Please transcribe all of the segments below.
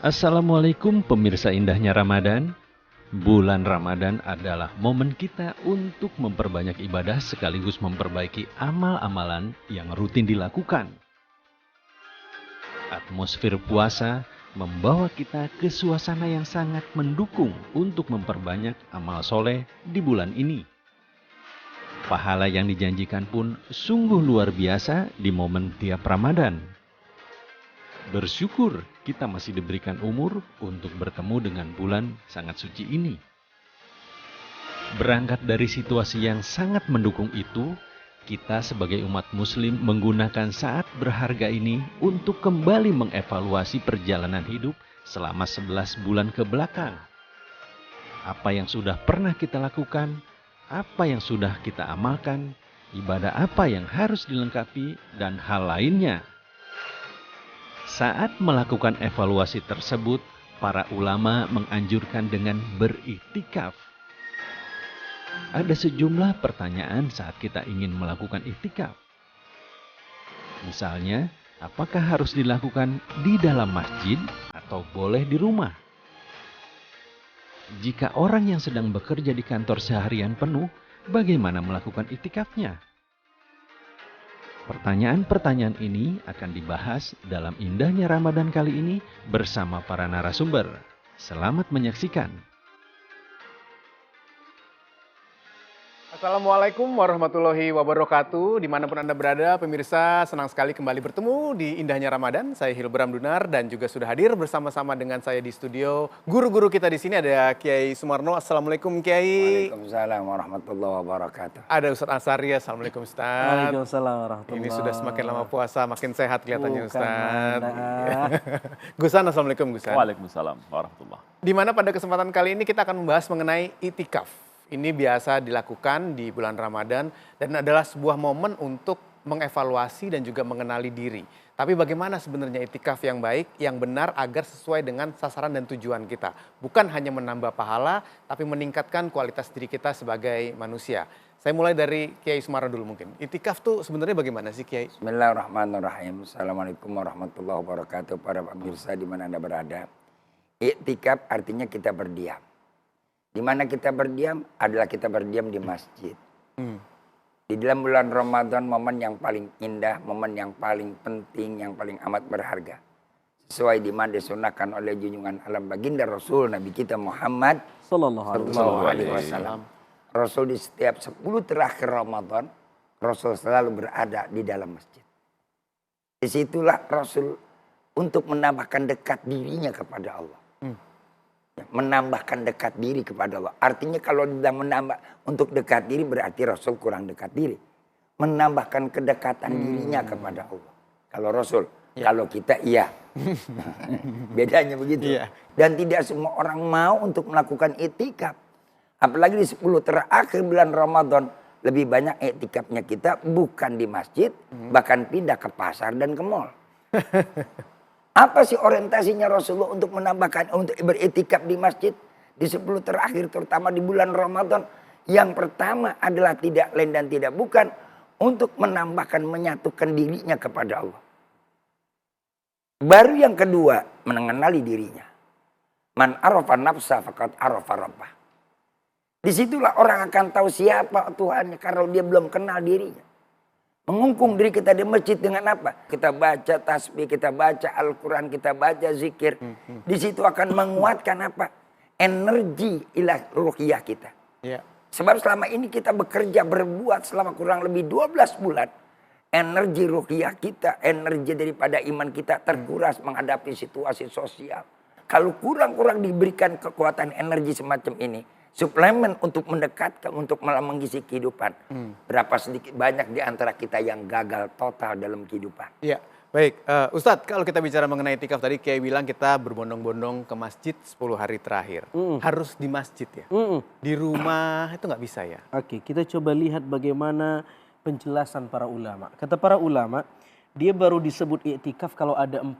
Assalamualaikum pemirsa indahnya Ramadan. Bulan Ramadan adalah momen kita untuk memperbanyak ibadah sekaligus memperbaiki amal-amalan yang rutin dilakukan. Atmosfer puasa membawa kita ke suasana yang sangat mendukung untuk memperbanyak amal soleh di bulan ini. Pahala yang dijanjikan pun sungguh luar biasa di momen tiap Ramadan. Bersyukur kita masih diberikan umur untuk bertemu dengan bulan sangat suci ini. Berangkat dari situasi yang sangat mendukung itu, kita sebagai umat muslim menggunakan saat berharga ini untuk kembali mengevaluasi perjalanan hidup selama 11 bulan ke belakang. Apa yang sudah pernah kita lakukan, apa yang sudah kita amalkan, ibadah apa yang harus dilengkapi, dan hal lainnya. Saat melakukan evaluasi tersebut, para ulama menganjurkan dengan beriktikaf. Ada sejumlah pertanyaan saat kita ingin melakukan iktikaf. Misalnya, apakah harus dilakukan di dalam masjid atau boleh di rumah? Jika orang yang sedang bekerja di kantor seharian penuh, bagaimana melakukan iktikafnya? Pertanyaan-pertanyaan ini akan dibahas dalam indahnya Ramadan kali ini bersama para narasumber. Selamat menyaksikan. Assalamualaikum warahmatullahi wabarakatuh. Dimanapun Anda berada, pemirsa, senang sekali kembali bertemu di indahnya Ramadan. Saya Hilbram Dunar dan juga sudah hadir bersama-sama dengan saya di studio. Guru-guru kita di sini ada Kiai Sumarno. Assalamualaikum Kiai. Waalaikumsalam warahmatullahi wabarakatuh. Ada Ustadz Ansari. Assalamualaikum Ustadz. Waalaikumsalam warahmatullahi. Ini sudah semakin lama puasa, makin sehat kelihatannya Bukan Ustadz. Anda. Gusan, Assalamualaikum Gusan. Waalaikumsalam warahmatullahi. Di mana pada kesempatan kali ini kita akan membahas mengenai itikaf. Ini biasa dilakukan di bulan Ramadan dan adalah sebuah momen untuk mengevaluasi dan juga mengenali diri. Tapi bagaimana sebenarnya itikaf yang baik, yang benar agar sesuai dengan sasaran dan tujuan kita. Bukan hanya menambah pahala, tapi meningkatkan kualitas diri kita sebagai manusia. Saya mulai dari Kiai Sumarno dulu mungkin. Itikaf tuh sebenarnya bagaimana sih Kiai? Bismillahirrahmanirrahim. Assalamualaikum warahmatullahi wabarakatuh. Para pemirsa di mana Anda berada. Iktikaf artinya kita berdiam. Di mana kita berdiam adalah kita berdiam di masjid. Di dalam bulan Ramadan momen yang paling indah, momen yang paling penting, yang paling amat berharga. Sesuai di mana disunahkan oleh junjungan alam baginda Rasul Nabi kita Muhammad Sallallahu Alaihi Wasallam. Rasul di setiap 10 terakhir Ramadan, Rasul selalu berada di dalam masjid. Disitulah Rasul untuk menambahkan dekat dirinya kepada Allah. Menambahkan dekat diri kepada Allah. Artinya kalau dia menambah untuk dekat diri berarti Rasul kurang dekat diri. Menambahkan kedekatan dirinya kepada Allah. Kalau Rasul, kalau kita iya. Bedanya begitu. Dan tidak semua orang mau untuk melakukan iktikaf. Apalagi di 10 terakhir bulan Ramadan. Lebih banyak iktikafnya kita bukan di masjid, bahkan pindah ke pasar dan ke mall. Apa sih orientasinya Rasulullah untuk menambahkan, untuk beriktikaf di masjid di 10 terakhir terutama di bulan Ramadan? Yang pertama adalah tidak lain dan tidak bukan untuk menambahkan, menyatukan dirinya kepada Allah. Baru yang kedua mengenali dirinya. Man arafa nafsa faqad arafa rabbah. Disitulah orang akan tahu siapa Tuhannya kalau dia belum kenal dirinya. Mengungkung diri kita di masjid dengan apa? Kita baca tasbih, kita baca Al-Quran, kita baca zikir. Di situ akan menguatkan apa? Energi ilah ruhiyah kita. Sebab selama ini kita bekerja, berbuat selama kurang lebih 12 bulan. Energi ruhiyah kita, energi daripada iman kita terkuras menghadapi situasi sosial. Kalau kurang-kurang diberikan kekuatan energi semacam ini. Suplemen untuk mendekatkan, untuk malah mengisi kehidupan. Berapa sedikit banyak di antara kita yang gagal total dalam kehidupan. Iya, baik. Ustadz, kalau kita bicara mengenai itikaf tadi, Kiai bilang kita berbondong-bondong ke masjid 10 hari terakhir. Harus di masjid ya? Di rumah itu nggak bisa ya? Oke, kita coba lihat bagaimana penjelasan para ulama. Kata para ulama, dia baru disebut iktikaf kalau ada 4.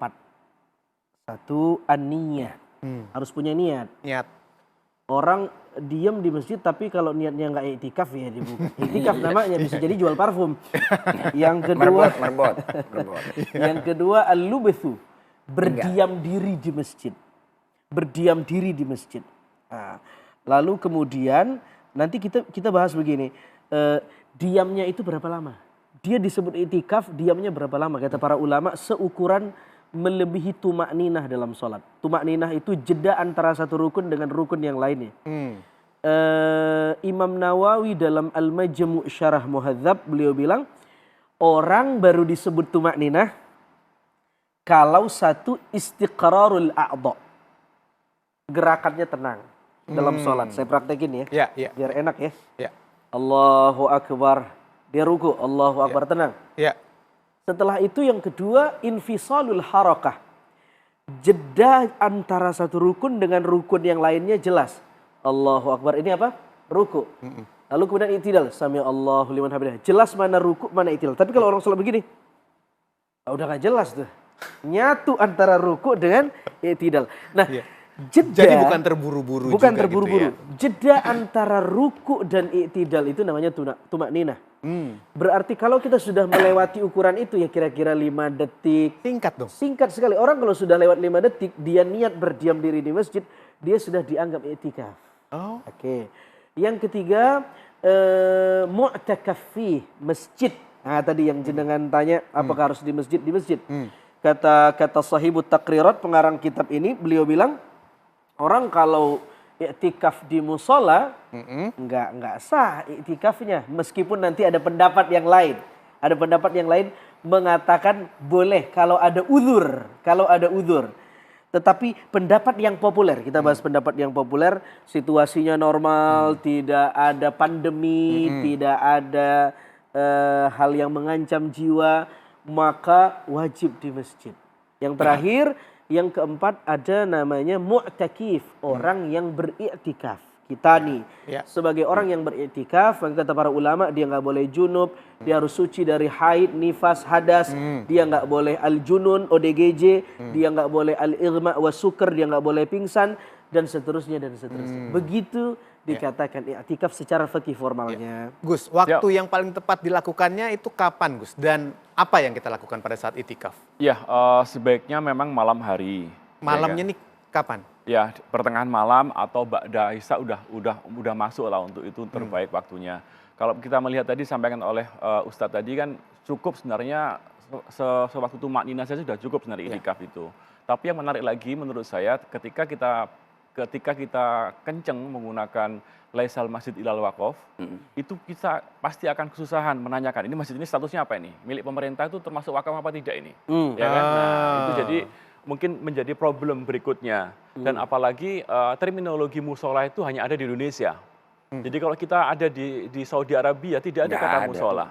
1, an-niyah. Harus punya niat. Orang diam di masjid tapi kalau niatnya nggak iktikaf ya dibuka. Iktikaf namanya bisa jadi jual parfum. Yang kedua merbot. Yang kedua al-lubthu, berdiam diri di masjid. berdiam diri di masjid. Nah, lalu kemudian nanti kita bahas begini, diamnya itu berapa lama? Dia disebut iktikaf, diamnya berapa lama? Kata para ulama, seukuran melebihi tumak ninah dalam sholat. Tumak ninah itu jeda antara satu rukun dengan rukun yang lainnya. Imam Nawawi dalam Al-Majmu' Syarah Muhadzab beliau bilang, orang baru disebut tumak ninah kalau satu istiqrarul a'dha, gerakannya tenang dalam sholat. Saya praktekin ya, biar enak ya. Allahu Akbar, dia ruku, Allahu Akbar, tenang. Setelah itu yang kedua, infisalul harakah, jeda antara satu rukun dengan rukun yang lainnya jelas. Allahu Akbar, ini apa? Ruku. Lalu kemudian i'tidal, sami Allahu liman hamidah, jelas mana ruku mana i'tidal. Tapi kalau orang sholat begini, udah gak jelas tuh, nyatu antara ruku dengan i'tidal. Nah, jeda, jadi bukan terburu-buru. Bukan terburu-buru. Gitu ya? Jeda antara ruku dan i'tidal itu namanya tumak ninah. Berarti kalau kita sudah melewati ukuran itu ya kira-kira 5 detik. Singkat dong. Singkat sekali. Orang kalau sudah lewat 5 detik, dia niat berdiam diri di masjid, dia sudah dianggap i'tikaf. Oke. Yang ketiga, mu'takaf fi masjid. Nah, tadi yang jenengan tanya apakah harus di masjid? Di masjid. Kata Sahibut Taqrirat, pengarang kitab ini, beliau bilang, orang kalau i'tikaf di musola enggak sah i'tikafnya, meskipun nanti ada pendapat yang lain. Ada pendapat yang lain mengatakan boleh kalau ada uzur. Tetapi pendapat yang populer, kita bahas pendapat yang populer, situasinya normal, tidak ada pandemi, tidak ada hal yang mengancam jiwa, maka wajib di masjid. Yang terakhir, yang keempat ada namanya mu'takif, orang yang beriktikaf. Kita nih, sebagai orang yang beriktikaf, kata para ulama, dia nggak boleh junub, dia harus suci dari haid, nifas, hadas, dia nggak boleh al-junun, ODGJ, dia nggak boleh al-ighma wa sukr, dia nggak boleh pingsan, dan seterusnya. Begitu dikatakan i'tikaf secara fikih formalnya. Gus, waktu yang paling tepat dilakukannya itu kapan, Gus? Dan apa yang kita lakukan pada saat i'tikaf? Ya, sebaiknya memang malam hari. Malamnya nih kapan? Ya, pertengahan malam atau ba'da isya udah masuk lah, untuk itu terbaik waktunya. Kalau kita melihat tadi sampaikan oleh Ustadz tadi kan cukup sebenarnya sewaktu tumak ninah saja sudah cukup sebenarnya i'tikaf itu. Tapi yang menarik lagi menurut saya ketika kita kenceng menggunakan laisal masjid ilal waqaf, itu kita pasti akan kesusahan menanyakan ini masjid ini statusnya apa ini? Milik pemerintah itu termasuk wakaf apa tidak ini? Ya kan? Nah, itu jadi mungkin menjadi problem berikutnya. Dan apalagi terminologi musola itu hanya ada di Indonesia. Jadi kalau kita ada di Saudi Arabia tidak ada kata musola.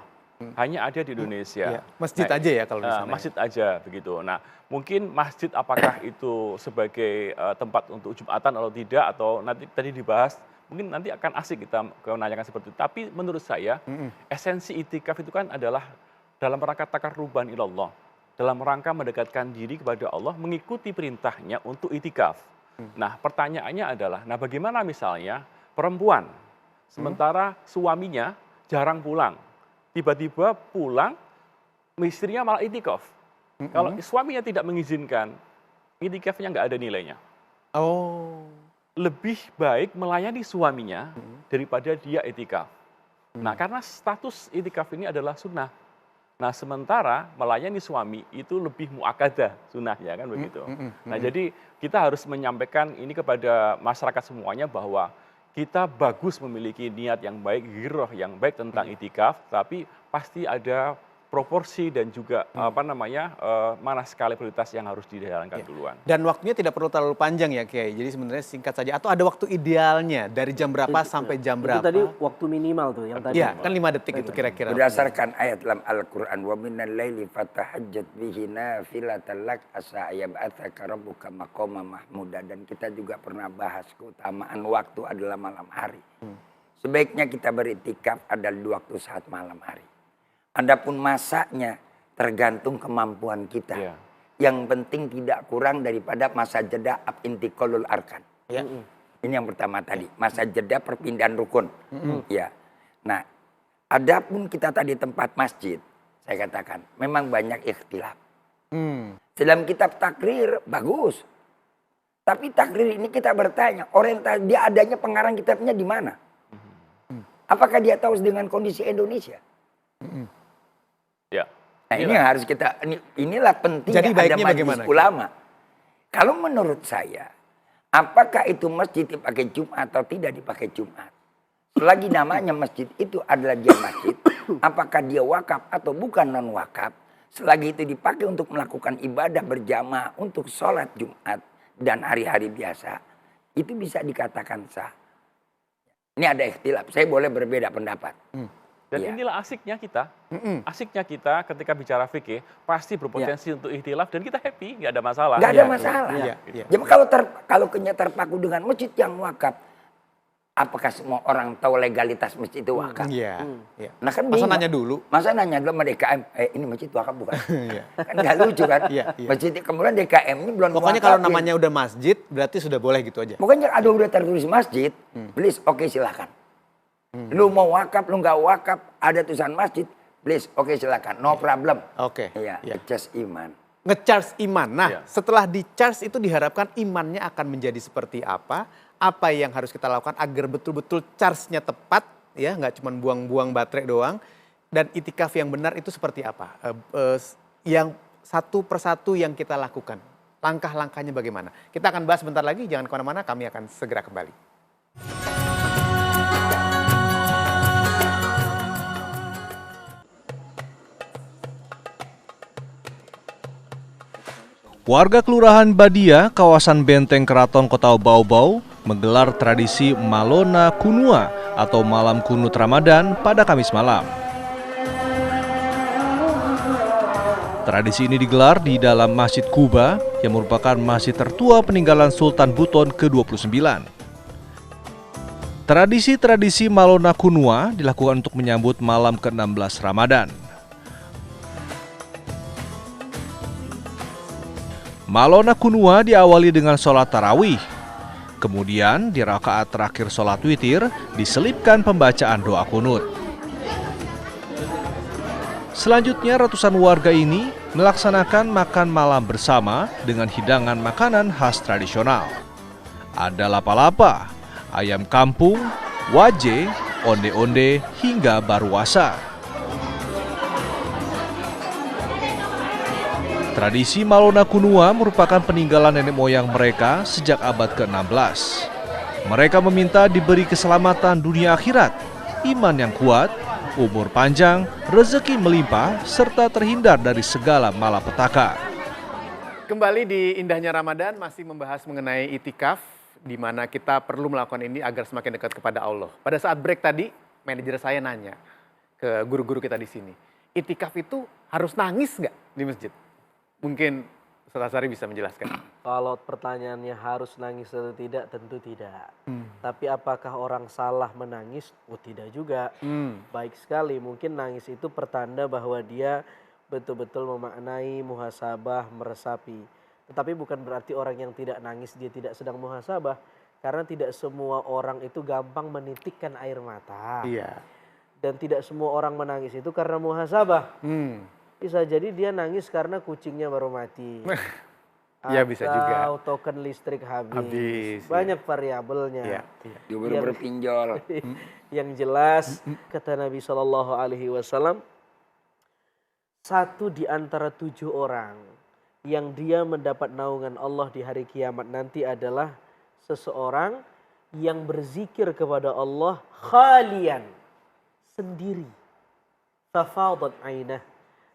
Hanya ada di Indonesia. Masjid aja ya kalau di sana. Masjid aja begitu. Nah, mungkin masjid apakah itu sebagai tempat untuk Jumatan atau tidak, atau nanti tadi dibahas, mungkin nanti akan asik kita menanyakan seperti itu. Tapi menurut saya esensi i'tikaf itu kan adalah dalam rangka taqarruban ilallah, dalam rangka mendekatkan diri kepada Allah, mengikuti perintahnya untuk i'tikaf. Nah, pertanyaannya adalah, nah bagaimana misalnya perempuan sementara suaminya jarang pulang, tiba-tiba pulang, istrinya malah i'tikaf. Kalau suaminya tidak mengizinkan, i'tikafnya nggak ada nilainya. Lebih baik melayani suaminya daripada dia i'tikaf. Nah, karena status i'tikaf ini adalah sunnah. Nah, sementara melayani suami itu lebih muakkadah sunnahnya kan begitu. Nah, jadi kita harus menyampaikan ini kepada masyarakat semuanya bahwa kita bagus memiliki niat yang baik, ghirah yang baik tentang i'tikaf, tapi pasti ada proporsi dan juga mana skala prioritas yang harus dijalankan duluan. Dan waktunya tidak perlu terlalu panjang ya Kiai. Jadi sebenarnya singkat saja. Atau ada waktu idealnya dari jam berapa sampai jam berapa? Itu tadi waktu minimal tuh yang tadi. Iya, kan 5 detik itu kira-kira. Berdasarkan ayat dalam Al-Quran, wa minal laili fatahajjat bihi nafilatan lak asa yab'atsaka rabbuka maqaman mahmuda. Dan kita juga pernah bahas keutamaan waktu adalah malam hari. Sebaiknya kita beriktikaf adalah di waktu saat malam hari. Adapun masanya tergantung kemampuan kita. Yang penting tidak kurang daripada masa jeda intiqalul arkan. Ini yang pertama tadi, masa jeda perpindahan rukun. Ya. Nah, adapun kita tadi tempat masjid, saya katakan memang banyak ikhtilaf. Dalam kitab takrir bagus. Tapi takrir ini kita bertanya, orientasi dia adanya pengarang kitabnya di mana? Apakah dia tahu dengan kondisi Indonesia? Ya. Nah ini yang harus kita, inilah pentingnya Jadi ada baiknya majelis bagaimana? ulama. Kalau menurut saya, apakah itu masjid dipakai Jumat atau tidak dipakai Jumat? Selagi namanya masjid itu adalah dia masjid, apakah dia wakaf atau bukan non wakaf? Selagi itu dipakai untuk melakukan ibadah berjamaah untuk sholat Jumat dan hari-hari biasa, itu bisa dikatakan sah. Ini ada ikhtilaf, saya boleh berbeda pendapat. Dan Iya. inilah asiknya kita. Asiknya kita ketika bicara fikih pasti berpotensi untuk ikhtilaf dan kita happy, nggak ada masalah. Nggak ada masalah. Iya, iya. Jadi kalau terpaku dengan masjid yang wakaf, apakah semua orang tahu legalitas masjid itu wakaf? Iya. Iya. Nah kan Masa bingung. nanya dulu? Masa nanya dulu sama DKM, ini masjid wakaf bukan? Iya. Kan nggak lucu kan? Iya, iya. Masjid kemudian DKM ini belum Pokoknya kalau wakafin. namanya udah masjid, berarti sudah boleh gitu aja. Pokoknya ada udah tertulis masjid, please oke silakan. Lu mau wakaf, lu nggak wakaf, ada tulisan masjid, please oke silakan, no problem. Oke. Iya, Iya. just iman. Nge-charge iman. Nah, Iya. setelah di-charge itu diharapkan imannya akan menjadi seperti apa yang harus kita lakukan agar betul-betul charge-nya tepat, ya, nggak cuma buang-buang baterai doang. Dan itikaf yang benar itu seperti apa? Yang satu persatu yang kita lakukan. Langkah-langkahnya bagaimana? Kita akan bahas bentar lagi, jangan kemana-mana, kami akan segera kembali. Warga Kelurahan Badia, kawasan Benteng Keraton Kota Bau-Bau, menggelar tradisi Malona Kunua atau Malam Kunut Ramadan pada Kamis malam. Tradisi ini digelar di dalam Masjid Kuba yang merupakan masjid tertua peninggalan Sultan Buton ke-29. Tradisi-tradisi Malona Kunua dilakukan untuk menyambut malam ke-16 Ramadan. Malona Kunua diawali dengan sholat tarawih. Kemudian di rakaat terakhir sholat witir diselipkan pembacaan doa kunut. Selanjutnya ratusan warga ini melaksanakan makan malam bersama dengan hidangan makanan khas tradisional. Ada lapa-lapa, ayam kampung, waje, onde-onde, hingga baruasa. Tradisi Malona Kunua merupakan peninggalan nenek moyang mereka sejak abad ke-16. Mereka meminta diberi keselamatan dunia akhirat, iman yang kuat, umur panjang, rezeki melimpah, serta terhindar dari segala malapetaka. Kembali di indahnya Ramadan, masih membahas mengenai itikaf, di mana kita perlu melakukan ini agar semakin dekat kepada Allah. Pada saat break tadi, manajer saya nanya ke guru-guru kita di sini, itikaf itu harus nangis nggak di masjid? Mungkin Ustaz Sari bisa menjelaskan. Kalau pertanyaannya harus nangis atau tidak, tentu tidak. Tapi apakah orang salah menangis? Oh tidak juga. Baik sekali, mungkin nangis itu pertanda bahwa dia betul-betul memaknai muhasabah, meresapi. Tetapi bukan berarti orang yang tidak nangis dia tidak sedang muhasabah. Karena tidak semua orang itu gampang menitikkan air mata. Iya. Dan tidak semua orang menangis itu karena muhasabah. Bisa jadi dia nangis karena kucingnya baru mati. Iya bisa juga. Atau token listrik habis. Habis, Banyak variabelnya. Iya, iya. Dia berpinjol. Yang jelas kata Nabi SAW, satu di antara 7 orang yang dia mendapat naungan Allah di hari kiamat nanti adalah seseorang yang berzikir kepada Allah khalian, sendiri. Tafadat ainah.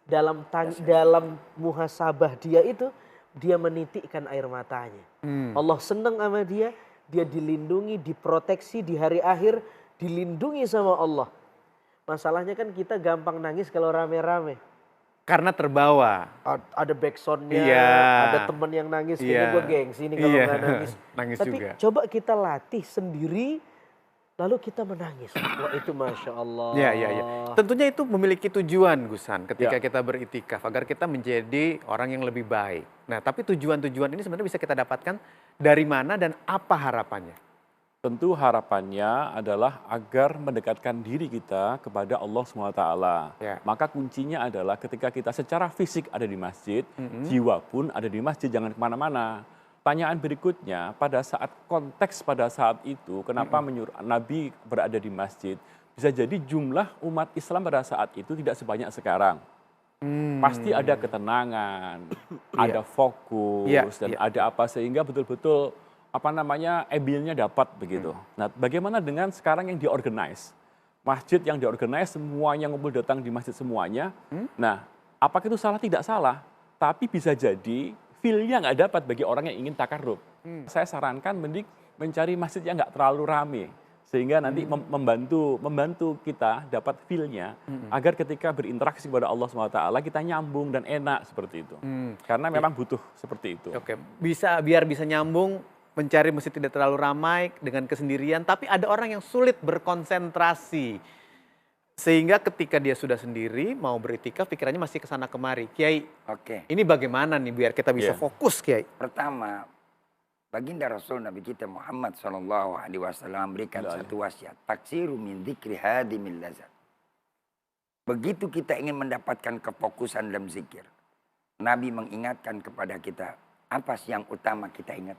Dalam muhasabah dia itu, dia menitikkan air matanya. Allah senang sama dia, dia dilindungi, diproteksi di hari akhir, dilindungi sama Allah. Masalahnya kan kita gampang nangis kalau rame-rame. Karena terbawa. Ada backsoundnya, Iya. ada teman yang nangis, Iya. kayaknya gue gengsi nih kalau Iya. nggak nangis. Nangis Tapi juga. coba kita latih sendiri, lalu kita menangis. Wah itu Masya Allah. Iya, iya, iya. Tentunya itu memiliki tujuan, Gusan, ketika Ya. kita beritikaf, agar kita menjadi orang yang lebih baik. Nah, tapi tujuan-tujuan ini sebenarnya bisa kita dapatkan dari mana dan apa harapannya? Tentu harapannya adalah agar mendekatkan diri kita kepada Allah SWT. Ya. Maka kuncinya adalah ketika kita secara fisik ada di masjid, jiwa pun ada di masjid, jangan kemana-mana. pertanyaan berikutnya, pada saat konteks pada saat itu, kenapa menyuruh Nabi berada di masjid? Bisa jadi jumlah umat Islam pada saat itu tidak sebanyak sekarang. Pasti ada ketenangan, ada fokus, dan ada apa sehingga betul-betul ebilnya dapat begitu. Nah, bagaimana dengan sekarang yang diorganize? Masjid yang diorganize, semuanya ngumpul datang di masjid semuanya. Nah, apakah itu salah? Tidak salah. Tapi bisa jadi feel-nya nggak dapat bagi orang yang ingin takarrub. Saya sarankan mending mencari masjid yang nggak terlalu rame. Sehingga nanti membantu kita dapat feel-nya agar ketika berinteraksi kepada Allah SWT kita nyambung dan enak seperti itu. Karena memang butuh seperti itu. Oke, biar bisa nyambung, mencari masjid tidak terlalu ramai dengan kesendirian, tapi ada orang yang sulit berkonsentrasi. Sehingga ketika dia sudah sendiri mau beriktikaf pikirannya masih kesana kemari. Kiai, ini bagaimana nih biar kita bisa fokus, Kiai? Pertama, baginda Rasul Nabi kita Muhammad SAW memberikan satu wasiat. Taksiru min dzikri hadimil lazat. Begitu kita ingin mendapatkan kefokusan dalam zikir, Nabi mengingatkan kepada kita, apa sih yang utama kita ingat?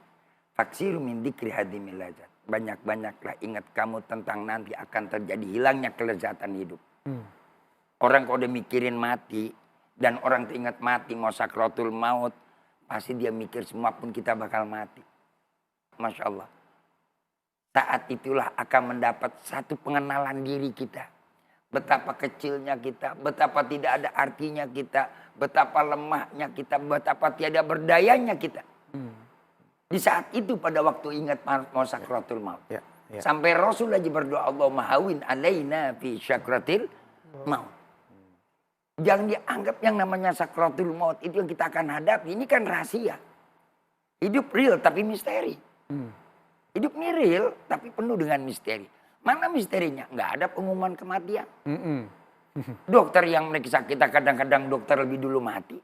Taksiru min dzikri hadimil lazat. Banyak-banyaklah ingat kamu tentang nanti akan terjadi hilangnya kelezatan hidup. Orang kalau udah mikirin mati, dan orang teringat mati, mau sakratul maut, pasti dia mikir semua pun kita bakal mati. Masya Allah. Saat itulah akan mendapat satu pengenalan diri kita. Betapa kecilnya kita, betapa tidak ada artinya kita, betapa lemahnya kita, betapa tiada berdayanya kita. Di saat itu pada waktu ingat mau sakratul maut. Sampai Rasul aja berdoa, Allahumma hawin alaina fi syakratil maut. Jangan dianggap yang namanya sakratul maut itu yang kita akan hadapi. Ini kan rahasia. Hidup real tapi misteri. Hidup ini real tapi penuh dengan misteri. Mana misterinya? Nggak ada pengumuman kematian. Dokter yang meriksa kita kadang-kadang dokter lebih dulu mati.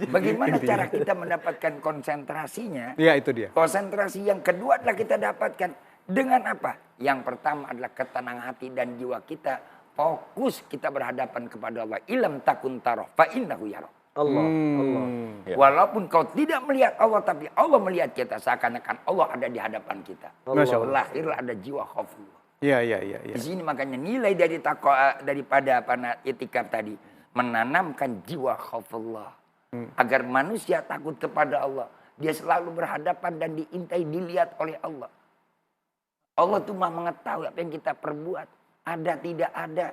Bagaimana cara kita mendapatkan konsentrasinya? Itu dia. Konsentrasi yang kedua adalah kita dapatkan dengan apa? Yang pertama adalah ketenangan hati dan jiwa kita. Fokus kita berhadapan kepada Allah. Ilam takun taroh fa innahu yarah. Allah. Walaupun kau tidak melihat Allah, tapi Allah melihat kita seakan-akan Allah ada di hadapan kita. Lahirlah ada jiwa khaufullah. Di sini makanya nilai dari takwa daripada itikaf tadi menanamkan jiwa khaufullah agar manusia takut kepada Allah. Dia selalu berhadapan dan diintai, dilihat oleh Allah. Allah tuh mah mengetahui apa yang kita perbuat, ada tidak ada,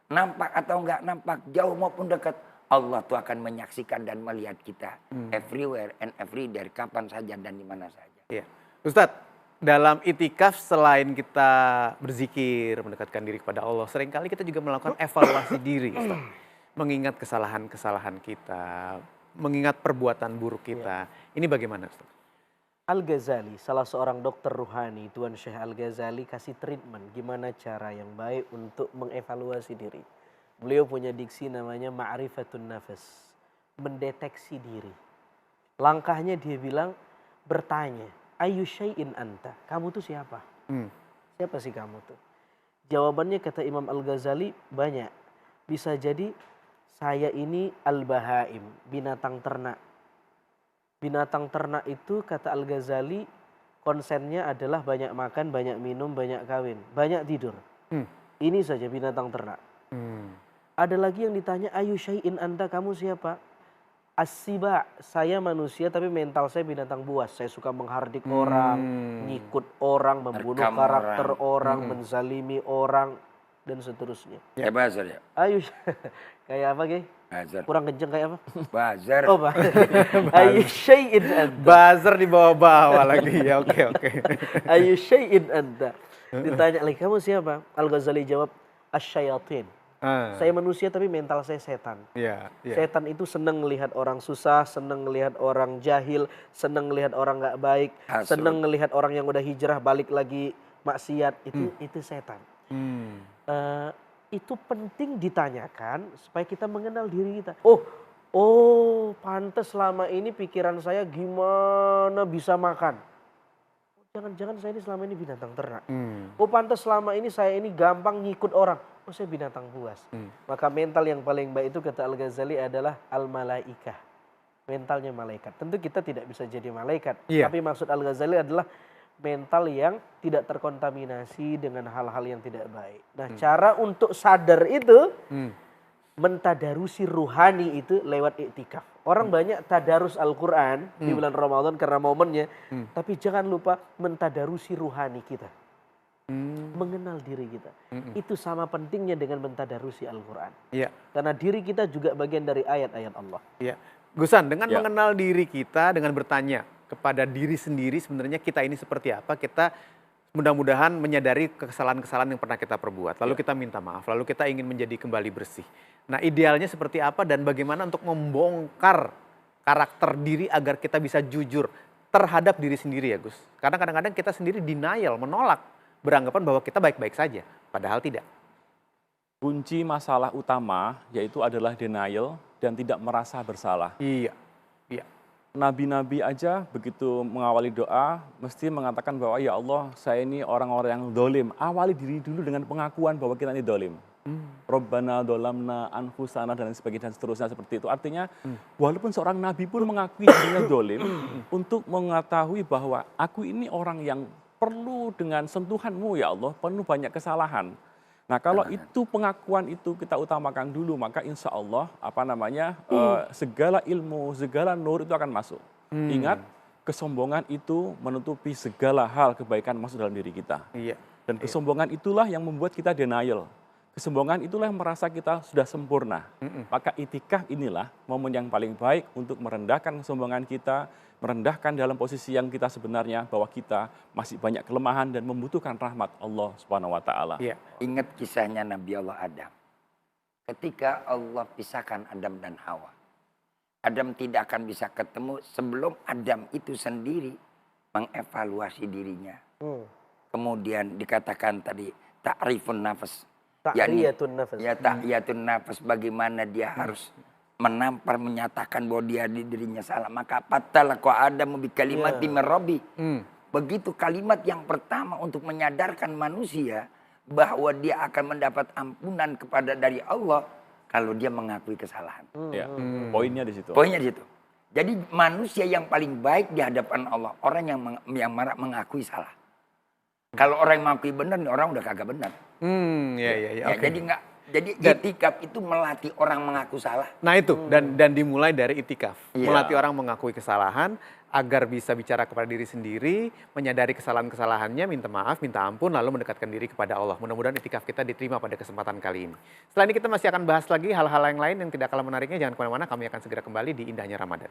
nampak atau enggak nampak, jauh maupun dekat. Allah tuh akan menyaksikan dan melihat kita everywhere and everywhere, kapan saja dan di mana saja. Ustadz, dalam itikaf selain kita berzikir, mendekatkan diri kepada Allah, seringkali kita juga melakukan evaluasi diri, Ustadz. Mengingat kesalahan-kesalahan kita, mengingat perbuatan buruk kita. Ini bagaimana, Ustadz? Al-Ghazali, salah seorang dokter ruhani, Tuan Syekh Al-Ghazali kasih treatment gimana cara yang baik untuk mengevaluasi diri. Beliau punya diksi namanya ma'rifatun nafas, mendeteksi diri. Langkahnya dia bilang, bertanya, ayu syai'in anta, kamu tuh siapa? Siapa sih kamu tuh? Jawabannya kata Imam Al-Ghazali banyak. Bisa jadi saya ini al-bahaim, binatang ternak. Binatang ternak itu kata Al-Ghazali konsennya adalah banyak makan, banyak minum, banyak kawin, banyak tidur. Ini saja binatang ternak. Ada lagi yang ditanya, ayu syai'in anta, kamu siapa? As-siba, saya manusia tapi mental saya binatang buas. Saya suka menghardik orang, ngikut orang, membunuh karakter orang, menzalimi orang, dan seterusnya. Kayak buzzer ya? Ayu, kayak apa Gey? Buzzer. Kurang kenceng kayak apa? Buzzer. Oh, ayu syai'in anta. Buzzer di bawah-bawah lagi, ya oke. Ayu syai'in anta. Ditanya lagi, kamu siapa? Al-Ghazali jawab, asyayatin. Saya manusia tapi mental saya setan. Setan itu senang melihat orang susah, senang melihat orang jahil, senang melihat orang nggak baik, senang melihat orang yang udah hijrah balik lagi maksiat. Itu setan. Itu penting ditanyakan supaya kita mengenal diri kita. Oh, pantes selama ini pikiran saya gimana bisa makan. Jangan-jangan saya ini selama ini binatang ternak. Oh, pantes selama ini saya ini gampang ngikut orang. Oh, saya binatang buas. Maka mental yang paling baik itu kata Al-Ghazali adalah al-malaikah. mentalnya malaikat. Tentu kita tidak bisa jadi malaikat. Iya. Tapi maksud Al-Ghazali adalah mental yang tidak terkontaminasi dengan hal-hal yang tidak baik. Nah, cara untuk sadar itu mentadarusi ruhani itu lewat iktikaf. Orang banyak tadarus Al-Quran di bulan Ramadan karena momennya. Tapi jangan lupa mentadarusi ruhani kita. Mengenal diri kita. Itu sama pentingnya dengan mentadarusi Al-Quran. Iya. Karena diri kita juga bagian dari ayat-ayat Allah. Iya. Gusan, dengan Ya. mengenal diri kita, dengan bertanya kepada diri sendiri sebenarnya kita ini seperti apa, kita mudah-mudahan menyadari kesalahan-kesalahan yang pernah kita perbuat. Lalu kita minta maaf, lalu kita ingin menjadi kembali bersih. Nah, idealnya seperti apa dan bagaimana untuk membongkar karakter diri agar kita bisa jujur terhadap diri sendiri ya Gus. Karena kadang-kadang kita sendiri denial, menolak, beranggapan bahwa kita baik-baik saja, padahal tidak. Kunci masalah utama yaitu adalah denial dan tidak merasa bersalah. Iya, iya. Nabi-nabi aja begitu mengawali doa mesti mengatakan bahwa ya Allah, saya ini orang-orang yang dolim. Awali diri dulu dengan pengakuan bahwa kita ini dolim. Rabbana dolamna anfusana dan sebagainya dan seterusnya seperti itu. Artinya walaupun seorang nabi pun mengakui dirinya dolim untuk mengetahui bahwa aku ini orang yang perlu dengan sentuhanmu ya Allah, penuh banyak kesalahan. Nah, kalau itu pengakuan itu kita utamakan dulu, maka insya Allah segala ilmu, segala nur itu akan masuk. Ingat, kesombongan itu menutupi segala hal kebaikan masuk dalam diri kita. Iya. Dan kesombongan itulah yang membuat kita denial. Kesombongan itulah yang merasa kita sudah sempurna. Maka itikaf inilah momen yang paling baik untuk merendahkan kesombongan kita, merendahkan dalam posisi yang kita sebenarnya bahwa kita masih banyak kelemahan dan membutuhkan rahmat Allah Subhanahu wa taala. Iya. Ingat kisahnya Nabi Allah Adam. Ketika Allah pisahkan Adam dan Hawa. Adam tidak akan bisa ketemu sebelum Adam itu sendiri mengevaluasi dirinya. Kemudian dikatakan tadi ta'rifun nafas. Ta'riyatun nafas. Ya ta'riyatun nafas, bagaimana dia harus menampar, menyatakan bahwa dia dirinya salah. Maka fatalaqqa Adamu bi kalimati min rabbi. Begitu kalimat yang pertama untuk menyadarkan manusia bahwa dia akan mendapat ampunan dari Allah kalau dia mengakui kesalahan. Ya, poinnya di situ. Poinnya di situ. Jadi manusia yang paling baik di hadapan Allah orang yang mengakui salah. Kalau orang yang mengakui benar, orang udah kagak benar. Iya. Ya, jadi itikaf itu melatih orang mengaku salah. Nah itu, dan dimulai dari itikaf. Iya. Melatih orang mengakui kesalahan, agar bisa bicara kepada diri sendiri, menyadari kesalahan-kesalahannya, minta maaf, minta ampun, lalu mendekatkan diri kepada Allah. Mudah-mudahan itikaf kita diterima pada kesempatan kali ini. Setelah ini kita masih akan bahas lagi hal-hal yang lain yang tidak kalah menariknya. Jangan kemana-mana, kami akan segera kembali di Indahnya Ramadan.